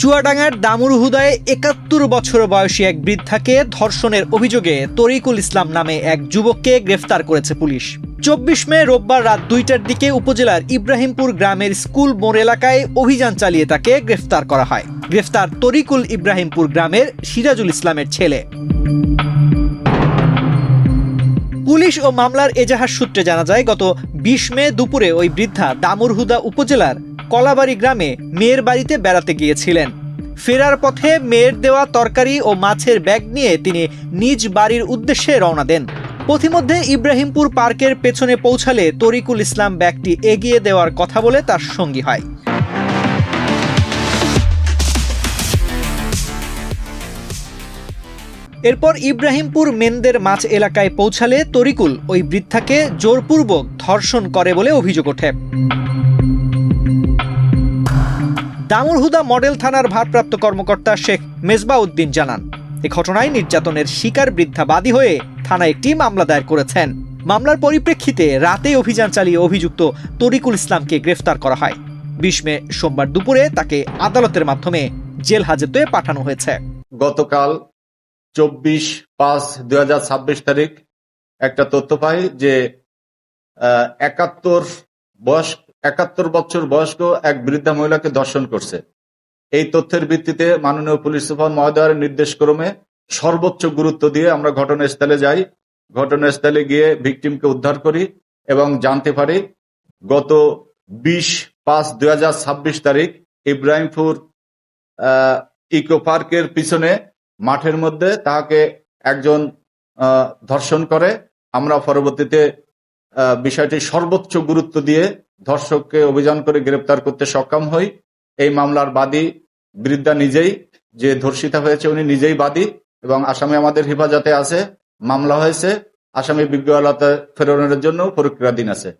চুয়াডাঙ্গার দামুড়হুদায় ৭১ বছর বয়সী এক বৃদ্ধাকে ধর্ষণের অভিযোগে তরিকুল ইসলাম নামে এক যুবককে গ্রেফতার করেছে পুলিশ। ২৪ মে রোববার রাত ২টার দিকে উপজেলার ইব্রাহিমপুর গ্রামের স্কুল মোড় এলাকায় অভিযান চালিয়ে তাকে গ্রেফতার করা হয়। গ্রেফতার তরিকুল ইব্রাহিমপুর গ্রামের সিরাজুল ইসলামের ছেলে। পুলিশ ও মামলার এজাহার সূত্রে জানা যায়, গত ২০ মে দুপুরে ওই বৃদ্ধা দামুড়হুদা উপজেলার কলাবাড়ি গ্রামে মেয়ের বাড়িতে বেড়াতে গিয়েছিলেন। ফেরার পথে মেয়ের দেওয়া তরকারি ও মাছের ব্যাগ নিয়ে তিনি নিজ বাড়ির উদ্দেশ্যে রওনা দেন। পথিমধ্যে ইব্রাহিমপুর পার্কের পেছনে পৌঁছালে তরিকুল ইসলাম ব্যাগটি এগিয়ে দেওয়ার কথা বলে তার সঙ্গী হয়। এরপর ইব্রাহিমপুর মেন্দের মাছ এলাকায় পৌঁছালে তরিকুল ওই বৃদ্ধাকে জোরপূর্বক ধর্ষণ করে বলে অভিযোগ ওঠে। দামুড়হুদা মডেল থানার ভারপ্রাপ্ত কর্মকর্তা শেখ মেজবাউদ্দিন জানান, এ ঘটনায় নির্যাতনের শিকার বৃদ্ধা বাদী হয়ে থানায় একটি মামলা দায়ের করেছেন। মামলার পরিপ্রেক্ষিতে রাতে অভিযান চালিয়ে অভিযুক্ত তরিকুল ইসলামকে গ্রেফতার করা হয়। ২০ মে সোমবার দুপুরে তাকে আদালতের মাধ্যমে জেল হাজতে পাঠানো হয়েছে। গতকাল 24/5/2026 তারিখ একটা তথ্য পাই যে ৭১ বছর বয়স্ক এক বৃদ্ধা মহিলাকে ধর্ষণ করছে। এই তথ্যের ভিত্তিতে মাননীয় পুলিশ সুপার মহোদয়ের নির্দেশক্রমে সর্বোচ্চ গুরুত্ব দিয়ে আমরা ঘটনাস্থলে যাই। ঘটনাস্থলে গিয়ে ভিকটিমকে উদ্ধার করি এবং জানতে পারি গত 20/5/2026 তারিখ ইব্রাহিমপুর ইকো পার্কের পিছনে মাঠের মধ্যে তাকে একজন ধর্ষণ করে। আমরা পরবর্তীতে বিষয়টি সর্বোচ্চ গুরুত্ব দিয়ে ধর্ষককে অভিযান করে গ্রেপ্তার করতে সক্ষম হই। এই মামলার বাদী বৃদ্ধা নিজেই, যে ধর্ষিতা হয়েছে উনি নিজেই বাদী এবং আসামি আমাদের হেফাজতে আছে। মামলা হয়েছে, আসামি বিজ্ঞ আদালতে প্রেরণের জন্য প্রক্রিয়াধীন আছে।